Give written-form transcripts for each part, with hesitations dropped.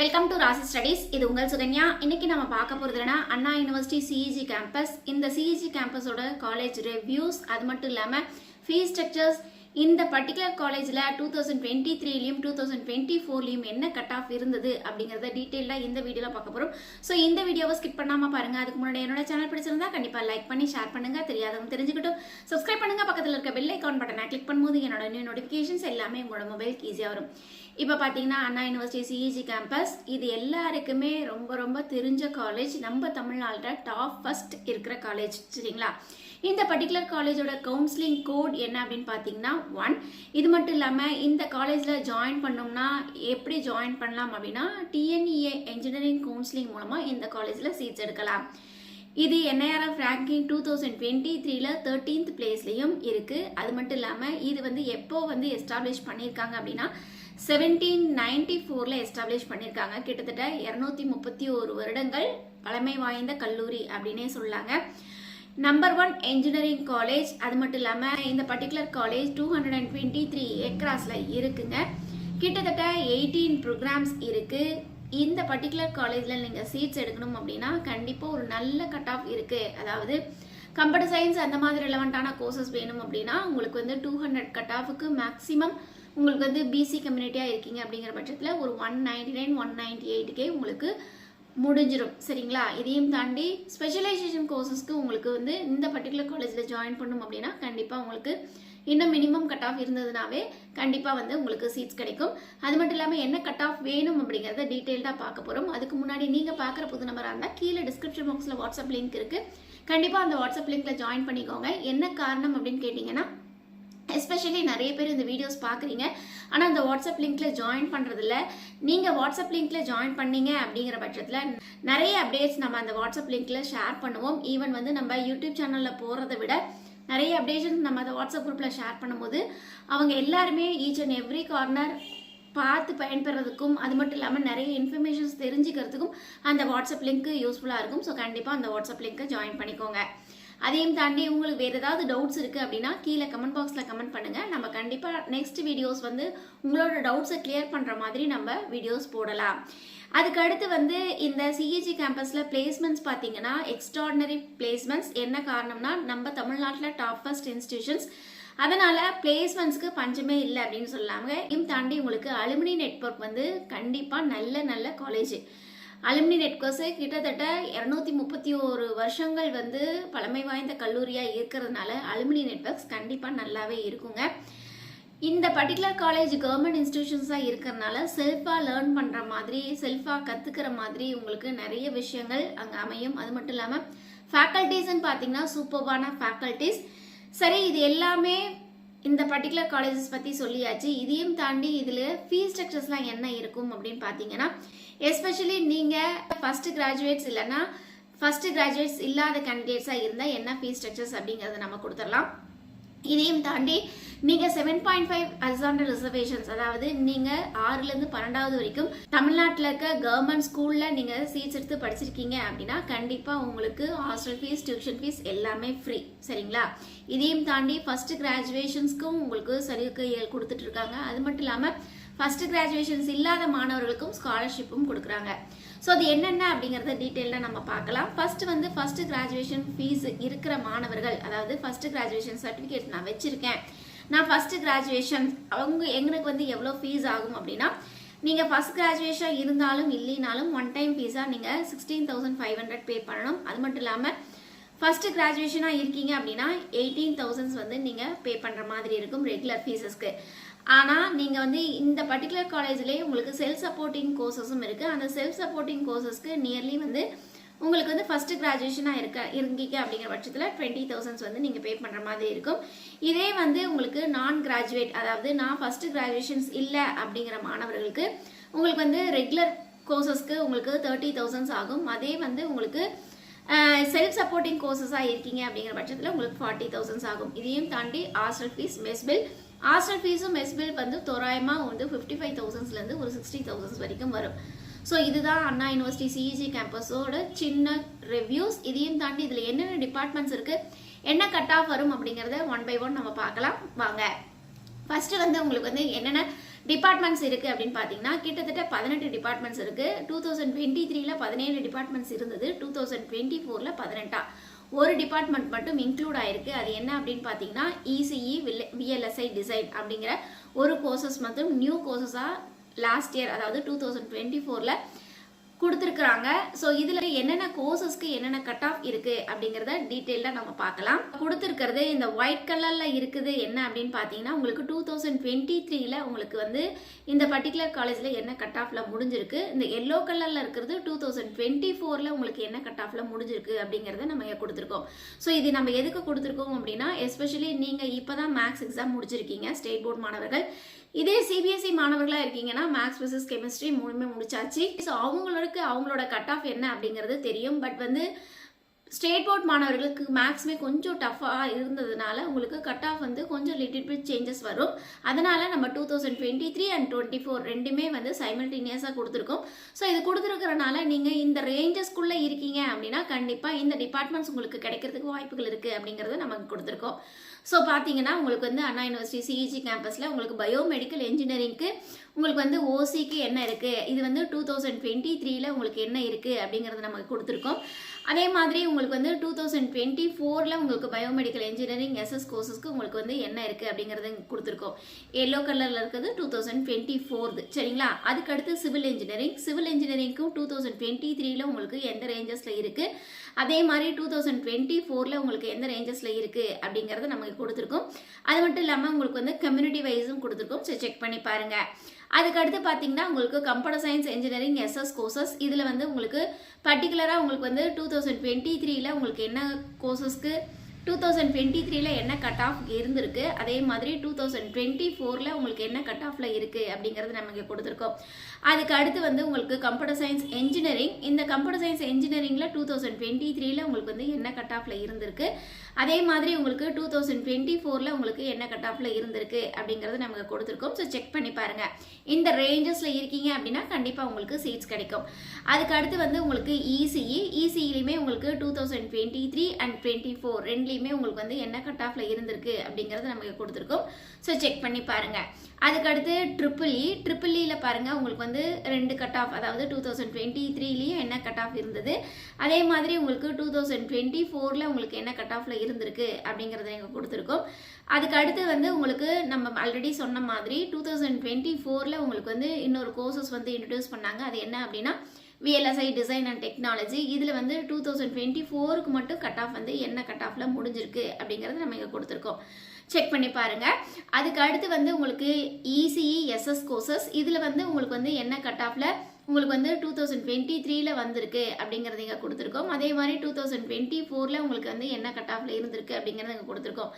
Welcome to ராசி studies. இது உங்கள் சுகன்யா. இன்னைக்கு நம்ம பார்க்க போறதுனா அண்ணா யூனிவர்சிட்டி சிஇஜி கேம்பஸ். இந்த சிஇஜி கேம்பஸோட காலேஜ் ரிவ்யூஸ், அது மட்டும் இல்லாம ஃபீஸ் ஸ்ட்ரக்சர்ஸ், இந்த பர்டிகுலர் காலேஜ்ல 2023லயும் 2024லயும் என்ன கட் ஆஃப் இருந்தது அப்படிங்கறத டீடைலா இந்த வீடியோல பார்க்க போறோம். சோ இந்த வீடியோவை ஸ்கிப் பண்ணாம பாருங்க. அதுக்கு முன்னாடி என்னோட சேனல் பிடிச்சிருந்தா கண்டிப்பா லைக் பண்ணி ஷேர் பண்ணுங்க. தெரியாதவங்க தெரிஞ்சுக்கிட்டும் சப்ஸ்கிரைப் பண்ணுங்க. பக்கத்துல இருக்க பெல் ஐகான் பட்டனை கிளிக் பண்ணும்போது என்னோட நியூ நோட்டிபிகேஷன்ஸ் எல்லாமே உங்களோட மொபைலுக்கு ஈஸியா வரும். இப்போ பார்த்தீங்கன்னா அண்ணா யூனிவர்சிட்டி சிஇஜி கேம்பஸ் இது எல்லாருக்குமே ரொம்ப ரொம்ப தெரிஞ்ச காலேஜ். நம்ம தமிழ்நாட்டில் டாப் ஃபர்ஸ்ட் இருக்கிற காலேஜ், சரிங்களா? இந்த பர்டிகுலர் காலேஜோட கவுன்சிலிங் கோட் என்ன அப்படின்னு பார்த்தீங்கன்னா 1. இது மட்டும் இல்லாமல் இந்த காலேஜில் ஜாயின் பண்ணோம்னா எப்படி ஜாயின் பண்ணலாம் அப்படின்னா டிஎன்இஏ இன்ஜினியரிங் கவுன்சிலிங் மூலமாக இந்த காலேஜில் சீட்ஸ் எடுக்கலாம். இது NIRF ரேங்கிங் 2023ல 13th பிளேஸ்லையும் இருக்கு. அது மட்டும் இல்லாமல் இது வந்து எப்போ வந்து எஸ்டாப்ளிஷ் பண்ணியிருக்காங்க அப்படின்னா 1794ல எஸ்டாப்ளிஷ் பண்ணியிருக்காங்க. கிட்டத்தட்ட 231 வருடங்கள் பழமை வாய்ந்த கல்லூரி அப்படின்னே சொல்லாங்க. Number 1 engineering college. அது மட்டும் இல்லாமல் இந்த பர்டிகுலர் காலேஜ் 223 ஏக்கராஸ்ல இருக்குங்க. கிட்டத்தட்ட 18 ப்ரோக்ராம்ஸ் இருக்கு. இந்த பர்டிகுலர் காலேஜ்ல நீங்க சீட்ஸ் எடுக்கணும் அப்படின்னா கண்டிப்பா ஒரு நல்ல கட் ஆஃப் இருக்கு. அதாவது கம்ப்யூட்டர் சயின்ஸ் அந்த மாதிரி ரெலவெண்டான கோர்சஸ் வேணும் அப்படின்னா உங்களுக்கு வந்து 200 கட் ஆஃபுக்கு மேக்ஸிமம் உங்களுக்கு வந்து பிசி கம்யூனிட்டியா இருக்கீங்க அப்படிங்கிற பட்சத்தில் ஒரு 199 198K உங்களுக்கு முடிஞ்சிடும், சரிங்களா? இதையும் தாண்டி ஸ்பெஷலைசேஷன் கோர்சஸ்க்கு உங்களுக்கு வந்து இந்த பர்டிகுலர் காலேஜில் ஜாயின் பண்ணும் அப்படின்னா கண்டிப்பாக உங்களுக்கு இன்னும் மினிமம் கட் ஆஃப் இருந்ததுனாவே கண்டிப்பாக வந்து உங்களுக்கு சீட்ஸ் கிடைக்கும். அது மட்டும் இல்லாமல் என்ன கட் ஆஃப் வேணும் அப்படிங்கிறத டீட்டெயில்டாக பார்க்க போகிறோம். அதுக்கு முன்னாடி நீங்கள் பார்க்குற புது நம்பராக இருந்தால் கீழே டிஸ்கிரிப்ஷன் பாக்ஸில் வாட்ஸ்அப் லிங்க் இருக்குது. கண்டிப்பாக அந்த வாட்ஸ்அப் லிங்க்ல ஜாயின் பண்ணிக்கோங்க. என்ன காரணம் அப்படின்னு கேட்டிங்கன்னா எஸ்பெஷலி நிறைய பேர் இந்த வீடியோஸ் பார்க்குறீங்க, ஆனால் அந்த வாட்ஸ்அப் லிங்க்ல ஜாயின் பண்ணுறதில்ல. நீங்கள் வாட்ஸ்அப் லிங்க்ல ஜாயின் பண்ணீங்க அப்படிங்கிற பட்சத்தில் நிறைய அப்டேட்ஸ் நம்ம அந்த வாட்ஸ்அப் லிங்க்ல ஷேர் பண்ணுவோம். ஈவன் வந்து நம்ம யூடியூப் சேனலில் போகிறத விட நிறைய அப்டேஷன்ஸ் நம்ம அந்த வாட்ஸ்அப் குரூப்பில் ஷேர் பண்ணும்போது அவங்க எல்லாருமே ஈச் அண்ட் எவ்ரி கார்னர் பார்த்து பயன்பெறதுக்கும் அது மட்டும் இல்லாமல் நிறைய இன்ஃபர்மேஷன்ஸ் தெரிஞ்சுக்கிறதுக்கும் அந்த வாட்ஸ்அப் லிங்க் யூஸ்ஃபுல்லாக இருக்கும். ஸோ கண்டிப்பாக அந்த வாட்ஸ்அப் லிங்க்கை ஜாயின் பண்ணிக்கோங்க. அதையும் தாண்டி உங்களுக்கு வேறு ஏதாவது டவுட்ஸ் இருக்குது அப்படின்னா கீழே கமெண்ட் பாக்ஸில் கமெண்ட் பண்ணுங்கள். நம்ம கண்டிப்பாக நெக்ஸ்ட் வீடியோஸ் வந்து உங்களோட டவுட்ஸை கிளியர் பண்ணுற மாதிரி நம்ம வீடியோஸ் போடலாம். அதுக்கு அடுத்து வந்து இந்த சிஇஜி கேம்பஸில் பிளேஸ்மெண்ட்ஸ் பார்த்தீங்கன்னா எக்ஸ்ட்ராடினரி பிளேஸ்மெண்ட்ஸ். என்ன காரணம்னா நம்ம தமிழ்நாட்டில் டாப் ஃபர்ஸ்ட் இன்ஸ்டிடியூஷன்ஸ், அதனால பிளேஸ்மெண்ட்ஸ்க்கு பஞ்சமே இல்லை அப்படின்னு சொல்லாங்க. இதையும் தாண்டி உங்களுக்கு அலுமினி நெட்வொர்க் வந்து கண்டிப்பாக நல்ல காலேஜ். அலுமினி நெட்வொர்க்ஸு கிட்டத்தட்ட 231 வருஷங்கள் வந்து பழமை வாய்ந்த கல்லூரியாக இருக்கிறதுனால அலுமினி நெட்வொர்க்ஸ் கண்டிப்பாக நல்லாவே இருக்குங்க. இந்த பர்டிகுலர் காலேஜ் கவர்மெண்ட் இன்ஸ்டிடியூஷன்ஸாக இருக்கிறதுனால செல்ஃபாக லேர்ன் பண்ணுற மாதிரி செல்ஃபாக கற்றுக்கிற மாதிரி உங்களுக்கு நிறைய விஷயங்கள் அங்கே அமையும். அது மட்டும் இல்லாமல் ஃபேக்கல்ட்டிஸ்ன்னு பார்த்தீங்கன்னா சூப்பர்வான ஃபேக்கல்ட்டிஸ். சரி, இது எல்லாமே இந்த பர்டிகுலர் காலேஜஸ் பற்றி சொல்லியாச்சு. இதையும் தாண்டி இதில் ஃபீஸ் ஸ்ட்ரக்சர்ஸ்லாம் என்ன இருக்கும் அப்படின்னு பார்த்தீங்கன்னா எஸ்பெஷலி நீங்கள் ஃபர்ஸ்ட் கிராஜுவேட்ஸ் இல்லைன்னா ஃபர்ஸ்ட் கிராஜுவேட்ஸ் இல்லாத கேண்டிடேட்ஸாக இருந்தால் என்ன ஃபீஸ் ஸ்ட்ரக்சர்ஸ் அப்படிங்கிறத நம்ம கொடுத்துடலாம். இதையும் தாண்டி நீங்கள் 7.5 ஹரிசாண்டல் ரிசர்வேஷன்ஸ், அதாவது நீங்கள் 6லேருந்து 12வது வரைக்கும் தமிழ்நாட்டில் இருக்க கவர்மெண்ட் ஸ்கூலில் நீங்கள் சீட்ஸ் எடுத்து படிச்சிருக்கீங்க அப்படின்னா கண்டிப்பாக உங்களுக்கு ஹாஸ்டல் ஃபீஸ், டியூஷன் ஃபீஸ் எல்லாமே ஃப்ரீ, சரிங்களா? இதையும் தாண்டி ஃபர்ஸ்ட் கிராஜுவேஷன்ஸ்க்கும் உங்களுக்கு சலுகைகள் கொடுத்துட்டு இருக்காங்க. அது மட்டும் இல்லாமல் ஃபர்ஸ்ட் கிராஜுவேஷன்ஸ் இல்லாத மாணவர்களுக்கும் ஸ்காலர்ஷிப்பும் கொடுக்குறாங்க. ஸோ அது என்னென்ன அப்படிங்கிறத டீட்டெயிலாக நம்ம பார்க்கலாம். ஃபர்ஸ்ட் கிராஜுவேஷன் ஃபீஸ் இருக்கிற மாணவர்கள், அதாவது ஃபர்ஸ்ட் கிராஜுவேஷன் சர்டிஃபிகேட் நான் வச்சிருக்கேன், நான் ஃபர்ஸ்ட் கிராஜுவேஷன், அவங்க எங்களுக்கு வந்து எவ்வளோ ஃபீஸ் ஆகும் அப்படின்னா நீங்கள் ஃபர்ஸ்ட் கிராஜுவேஷன் இருந்தாலும் இல்லைனாலும் ஒன் டைம் ஃபீஸாக நீங்கள் 16,500 பே பண்ணணும். அது மட்டும் இல்லாமல் ஃபர்ஸ்ட் கிராஜுவேஷனாக இருக்கீங்க அப்படின்னா 18,000 வந்து நீங்கள் பே பண்ணுற மாதிரி இருக்கும் ரெகுலர் ஃபீஸஸ்க்கு. ஆனால் நீங்கள் வந்து இந்த பர்டிகுலர் காலேஜ்லேயே உங்களுக்கு செல்ஃப் சப்போர்ட்டிங் கோர்சஸும் இருக்குது. அந்த செல்ஃப் சப்போர்ட்டிங் கோர்சஸ்க்கு நியர்லி வந்து உங்களுக்கு வந்து ஃபர்ஸ்ட் கிராஜுவேஷனாக இருக்கீங்க அப்படிங்கிற பட்சத்தில் 20,000 வந்து நீங்கள் பே பண்ணுற மாதிரி இருக்கும். இதே வந்து உங்களுக்கு நான் கிராஜுவேட், அதாவது நான் ஃபர்ஸ்ட் கிராஜுவேஷன்ஸ் இல்லை அப்படிங்கிற மாணவர்களுக்கு உங்களுக்கு வந்து ரெகுலர் கோர்சஸ்க்கு உங்களுக்கு 30,000 ஆகும். அதே வந்து உங்களுக்கு செல்ஃப் சப்போர்ட்டிங் கோர்சஸாக இருக்கீங்க அப்படிங்கிற பட்சத்தில் உங்களுக்கு 40,000 ஆகும். இதையும் தாண்டி hostel fees, mess bill, hostel ஃபீஸும் மெஸ் பில் வந்து தோராயமாக வந்து 55,000லேருந்து ஒரு 60,000 வரைக்கும் வரும். ஸோ இதுதான் அண்ணா யூனிவர்சிட்டி சிஇஜி கேம்பஸோட சின்ன ரிவ்யூஸ். இதையும் தாண்டி இதில் என்னென்ன டிபார்ட்மெண்ட்ஸ் இருக்குது, என்ன கட் ஆஃப் வரும் அப்படிங்கிறத ஒன் பை ஒன் நம்ம பார்க்கலாம் வாங்க. ஃபர்ஸ்ட் வந்து உங்களுக்கு வந்து என்னென்ன டிபார்ட்மெண்ட்ஸ் இருக்குது அப்படின்னு பார்த்தீங்கன்னா கிட்டத்தட்ட 18 டிபார்ட்மெண்ட்ஸ் இருக்குது. 2023ல் 17 டிபார்ட்மெண்ட்ஸ் இருந்தது, 2024ல் 18. ஒரு டிபார்ட்மெண்ட் மட்டும் இன்க்ளூட் ஆயிருக்கு. அது என்ன அப்படின்னு பார்த்தீங்கன்னா இசிஇ விஎல்எஸ்ஐ டிசைன் அப்படிங்கிற ஒரு கோர்சஸ் மட்டும் நியூ கோர்சஸாக லாஸ்ட் இயர் அதாவது 2024ல் கொடுத்துருக்குறாங்க. ஸோ இதில் என்னென்ன கோர்சஸ்க்கு என்னென்ன கட் ஆஃப் இருக்குது அப்படிங்கிறத டீட்டெயிலாக நம்ம பார்க்கலாம். கொடுத்துருக்கிறது இந்த ஒயிட் கலரில் இருக்குது என்ன அப்படின்னு பார்த்தீங்கன்னா உங்களுக்கு 2023ல் உங்களுக்கு வந்து இந்த பர்டிகுலர் காலேஜில் என்ன கட் ஆஃபில் முடிஞ்சிருக்கு. இந்த எல்லோ கலரில் இருக்கிறது 2024ல் உங்களுக்கு என்ன கட் ஆஃபில் முடிஞ்சிருக்கு அப்படிங்கிறத நம்ம இங்கே கொடுத்துருக்கோம். ஸோ இது நம்ம எதுக்கு கொடுத்துருக்கோம் அப்படின்னா எஸ்பெஷலி நீங்கள் இப்போ தான் மேக்ஸ் எக்ஸாம் முடிச்சிருக்கீங்க ஸ்டேட் போர்ட் மாணவர்கள். இதே சிபிஎஸ்இ மாணவர்களாக இருக்கீங்கன்னா மேக்ஸ் பிசிக்ஸ் கெமிஸ்ட்ரி மூணுமே முடிச்சாச்சு. ஸோ அவங்களோட கட் ஆஃப் என்ன அப்படிங்கிறது தெரியும். பட் வந்து ஸ்டேட் போர்ட் மாணவர்களுக்கு மேக்ஸுமே கொஞ்சம் டஃப்பாக இருந்ததுனால உங்களுக்கு கட் ஆஃப் வந்து கொஞ்சம் லிட்டில் பிட் சேஞ்சஸ் வரும். அதனால் நம்ம 2023 அண்ட் 24 ரெண்டுமே வந்து சைமல்டேனியஸாக கொடுத்துருக்கோம். ஸோ இது கொடுத்துருக்கிறனால நீங்கள் இந்த ரேஞ்சஸ்க்குள்ளே இருக்கீங்க அப்படின்னா கண்டிப்பாக இந்த டிபார்ட்மெண்ட்ஸ் உங்களுக்கு கிடைக்கிறதுக்கு வாய்ப்புகள் இருக்குது அப்படிங்கிறத நமக்கு கொடுத்துருக்கோம். ஸோ பார்த்தீங்கன்னா உங்களுக்கு வந்து அண்ணா யூனிவர்சிட்டி சிஇஜி கேம்பஸில் உங்களுக்கு பயோமெடிக்கல் இன்ஜினியரிங்க்கு உங்களுக்கு வந்து ஓசிக்கு என்ன இருக்குது, இது வந்து 2023ல் உங்களுக்கு என்ன இருக்குது அப்படிங்கிறது நமக்கு கொடுத்துருக்கோம். அதே மாதிரி உங்களுக்கு வந்து 2024ல் உங்களுக்கு பயோமெடிக்கல் இன்ஜினியரிங் எஸ்எஸ் கோர்சஸ்க்கு உங்களுக்கு வந்து என்ன இருக்குது அப்படிங்கிறது கொடுத்துருக்கோம். எல்லோ கலரில் இருக்கிறது 2024 சரிங்களா. அதுக்கடுத்து சிவில் இன்ஜினியரிங்க்கும் 2023ல் உங்களுக்கு எந்த ரேஞ்சஸில் இருக்குது, அதே மாதிரி 2024ல் உங்களுக்கு எந்த ரேஞ்சஸில் இருக்குது அப்படிங்கிறத நமக்கு கொடுத்துருக்கோம். அது மட்டும் இல்லாமல் உங்களுக்கு வந்து கம்யூனிட்டி வைஸும் கொடுத்துருக்கோம். ஸோ செக் பண்ணி பாருங்கள். அதுக்கடுத்து பார்த்தீங்கன்னா உங்களுக்கு computer science engineering SS courses இதில் வந்து உங்களுக்கு பர்டிகுலராக உங்களுக்கு வந்து 2023ல் உங்களுக்கு என்ன கோர்சஸ்க்கு 2023ல் என்ன கட் ஆஃப் இருந்திருக்கு, அதே மாதிரி 2024ல் உங்களுக்கு என்ன கட் ஆஃபில் இருக்குது அப்படிங்கிறது நமக்கு கொடுத்துருக்கோம். அதுக்கு அடுத்து வந்து உங்களுக்கு கம்ப்யூட்டர் சயின்ஸ் இன்ஜினியரிங், இந்த கம்ப்யூட்டர் சயின்ஸ் இன்ஜினியரிங்கில் 2023ல் உங்களுக்கு வந்து என்ன கட் ஆஃபில் இருந்திருக்கு, அதே மாதிரி உங்களுக்கு 2024ல் உங்களுக்கு என்ன கட் ஆஃபில் இருந்திருக்கு அப்படிங்கிறது நமக்கு கொடுத்துருக்கோம். ஸோ செக் பண்ணி பாருங்கள். இந்த ரேஞ்சஸில் இருக்கீங்க அப்படின்னா கண்டிப்பாக உங்களுக்கு சீட்ஸ் கிடைக்கும். அதுக்கு அடுத்து வந்து உங்களுக்கு இசிஇலையுமே உங்களுக்கு 2023 அண்ட் 24 ரெண்டுலேயுமே உங்களுக்கு வந்து என்ன கட் ஆஃபில் இருந்திருக்கு அப்படிங்கிறது நமக்கு கொடுத்துருக்கோம். ஸோ செக் பண்ணி பாருங்கள். அதுக்கடுத்து ட்ரிபிள்இயில் பாருங்கள் உங்களுக்கு வந்து 2 கட் ஆஃப், அதாவது 2023லேயும் என்ன கட் ஆஃப் இருந்தது, அதே மாதிரி உங்களுக்கு 2024ல் உங்களுக்கு என்ன கட் ஆஃபில் இருந்திருக்கு அப்படிங்கிறத எங்கள் கொடுத்துருக்கோம். அதுக்கு அடுத்து வந்து உங்களுக்கு நம்ம ஆல்ரெடி சொன்ன மாதிரி 2024ல் உங்களுக்கு வந்து இன்னொரு கோர்சஸ் வந்து இன்ட்ரடியூஸ் பண்ணாங்க. அது என்ன அப்படின்னா விஎல்எஸ்ஐ டிசைன் அண்ட் டெக்னாலஜி. இதில் வந்து 2024க்கு மட்டும் கட் ஆஃப் வந்து என்ன கட் ஆஃபில் முடிஞ்சிருக்கு அப்படிங்கிறது நம்ம இங்கே கொடுத்துருக்கோம். செக் பண்ணி பாருங்கள். அதுக்கு அடுத்து வந்து உங்களுக்கு இசிஇ எஸ்எஸ் கோர்சஸ் இதில் வந்து உங்களுக்கு வந்து என்ன கட் ஆஃபில் உங்களுக்கு வந்து 2023ல் வந்திருக்கு அப்படிங்கிறத இங்கே கொடுத்துருக்கோம். அதே மாதிரி 2024ல் உங்களுக்கு வந்து என்ன கட் ஆஃபில் இருந்திருக்கு அப்படிங்கிறத இங்கே கொடுத்துருக்கோம்.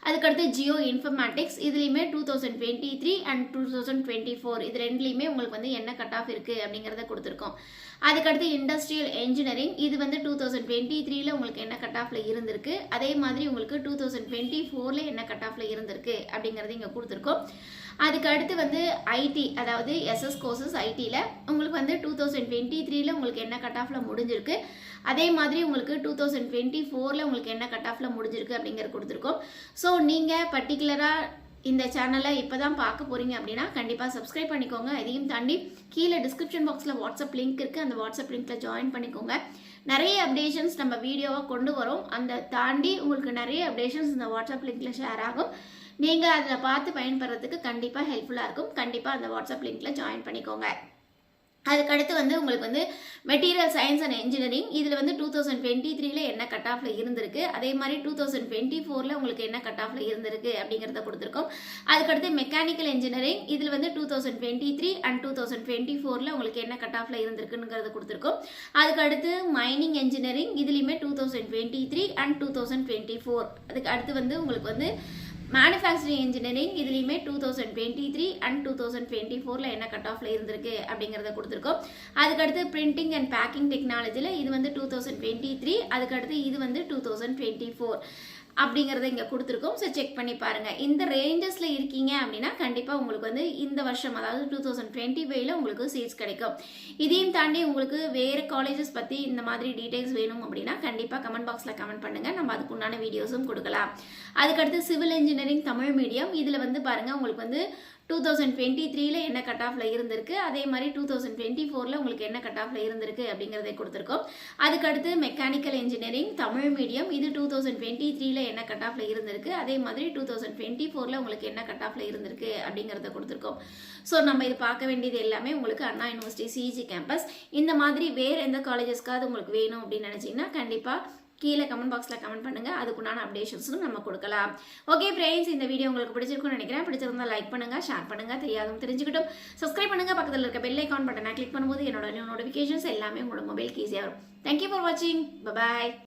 அதுக்கடுத்து ஜியோ இன்ஃபர்மேட்டிக்ஸ் இதுலேயுமே 2023 அண்ட் 2024 இது ரெண்டுலேயுமே உங்களுக்கு வந்து என்ன கட் ஆஃப் இருக்குது அப்படிங்கிறத கொடுத்துருக்கோம். அதுக்கடுத்து இண்டஸ்ட்ரியல் இன்ஜினியரிங் இது வந்து 2023ல் உங்களுக்கு என்ன கட் ஆஃபில் இருந்திருக்கு, அதே மாதிரி உங்களுக்கு 2024ல் என்ன கட் ஆஃபில் இருந்திருக்கு அப்படிங்கிறது இங்கே கொடுத்துருக்கோம். அதுக்கு அடுத்து வந்து ஐடி, அதாவது எஸ்எஸ் கோர்சஸ் ஐடியில் உங்களுக்கு வந்து 2023ல் உங்களுக்கு என்ன கட் ஆஃபில் முடிஞ்சிருக்கு, அதே மாதிரி உங்களுக்கு 2024ல் உங்களுக்கு என்ன கட் ஆஃபில் முடிஞ்சிருக்கு அப்படிங்கிறது கொடுத்துருக்கோம். ஸோ நீங்கள் பர்டிகுலராக இந்த சேனலை இப்போ தான் பார்க்க போகிறீங்க அப்படின்னா கண்டிப்பாக சப்ஸ்கிரைப் பண்ணிக்கோங்க. இதையும் தாண்டி கீழே டிஸ்கிரிப்ஷன் பாக்ஸில் வாட்ஸ்அப் லிங்க் இருக்குது, அந்த வாட்ஸ்அப் லிங்க்கில் ஜாயின் பண்ணிக்கோங்க. நிறைய அப்டேஷன்ஸ் நம்ம வீடியோவாக கொண்டு வரோம். அந்த தாண்டி உங்களுக்கு நிறைய அப்டேஷன்ஸ் இந்த வாட்ஸ்அப் லிங்க்கில் ஷேர் ஆகும். நீங்கள் அதில் பார்த்து பயன்படுறதுக்கு கண்டிப்பாக ஹெல்ப்ஃபுல்லாக இருக்கும். கண்டிப்பாக அந்த வாட்ஸ்அப் லிங்க்கில் ஜாயின் பண்ணிக்கோங்க. அதுக்கடுத்து வந்து உங்களுக்கு வந்து மெட்டீரியல் சயின்ஸ் அண்ட் இன்ஜினியரிங் இதில் வந்து 2023ல் என்ன கட் ஆஃபில் இருந்திருக்கு, அதே மாதிரி 2024ல் உங்களுக்கு என்ன கட் ஆஃபில் இருந்திருக்கு அப்படிங்கிறத கொடுத்துருக்கோம். அதுக்கடுத்து மெக்கானிக்கல் இன்ஜினியரிங் இதில் வந்து 2023 அண்ட் 2024ல் உங்களுக்கு என்ன கட் ஆஃபில் இருந்திருக்குங்கிறத கொடுத்துருக்கோம். அதுக்கடுத்து மைனிங் இன்ஜினியரிங் இதுலேயுமே 2023 அண்ட் 2024. அதுக்கு அடுத்து வந்து உங்களுக்கு வந்து மேனுஃபேக்சரிங் இன்ஜினியரிங் இதுலேயுமே 2023 அண்ட் 2024ல் என்ன கட் ஆஃபில் இருந்திருக்கு அப்படிங்கிறத கொடுத்துருக்கோம். அதுக்கடுத்து பிரிண்டிங் அண்ட் பேக்கிங் டெக்னாலஜியில் இது வந்து 2023, அதுக்கடுத்து இது வந்து 2024 அப்படிங்கிறத இங்கே கொடுத்துருக்கோம். ஸோ செக் பண்ணி பாருங்கள். இந்த ரேஞ்சஸில் இருக்கீங்க அப்படின்னா கண்டிப்பாக உங்களுக்கு வந்து இந்த வருஷம் அதாவது 2025ல் உங்களுக்கு சீட்ஸ் கிடைக்கும். இதையும் தாண்டி உங்களுக்கு வேறு காலேஜஸ் பற்றி இந்த மாதிரி டீட்டெயில்ஸ் வேணும் அப்படின்னா கண்டிப்பாக கமெண்ட் பாக்ஸில் கமெண்ட் பண்ணுங்கள், நம்ம அதுக்குண்டான வீடியோஸும் கொடுக்கலாம். அதுக்கடுத்து சிவில் இன்ஜினியரிங் தமிழ் மீடியம் இதில் வந்து பாருங்கள் உங்களுக்கு வந்து 2023ல என்ன கட் ஆஃப்ல இருந்திருக்கு, அதே மாதிரி 2024ல உங்களுக்கு என்ன கட் ஆஃப்ல இருந்திருக்கு அப்படிங்கிறதை கொடுத்துருக்கோம். அதுக்கடுத்து மெக்கானிக்கல் இன்ஜினியரிங் தமிழ் மீடியம், இது 2023ல என்ன கட் ஆஃப்ல இருந்திருக்கு, அதே மாதிரி 2024ல உங்களுக்கு என்ன கட் ஆஃப்ல இருந்திருக்கு அப்படிங்கிறத கொடுத்துருக்கோம். ஸோ நம்ம இது பார்க்க வேண்டியது எல்லாமே உங்களுக்கு அண்ணா யூனிவர்சிட்டி சிஜி கேம்பஸ். இந்த மாதிரி வேற எந்த காலேஜஸ்க்காவது உங்களுக்கு வேணும் அப்படின்னு நினைச்சீங்கன்னா கண்டிப்பா கீழே கமெண்ட் பாக்ஸில் கமெண்ட் பண்ணுங்க, அதுக்குண்டான அப்டேஷன்ஸும் நம்ம கொடுக்கலாம். ஓகே ஃப்ரெண்ட்ஸ், இந்த வீடியோ உங்களுக்கு பிடிச்சிருக்கும்னு நினைக்கிறேன். பிடிச்சிருந்தா லைக் பண்ணுங்க, ஷேர் பண்ணுங்க, தெரியாதவங்க தெரிஞ்சுக்கிட்டும் சப்ஸ்கிரைப் பண்ணுங்க. பக்கத்தில் இருக்க பெல் ஐகான் பட்டனை கிளிக் பண்ணும்போது என்னோட நியூ நோட்டிஃபிகேஷன்ஸ் எல்லாமே உங்களோட மொபைலுக்கு ஈஸியாக வரும். தேங்க்யூ ஃபார் வாட்சிங். பை.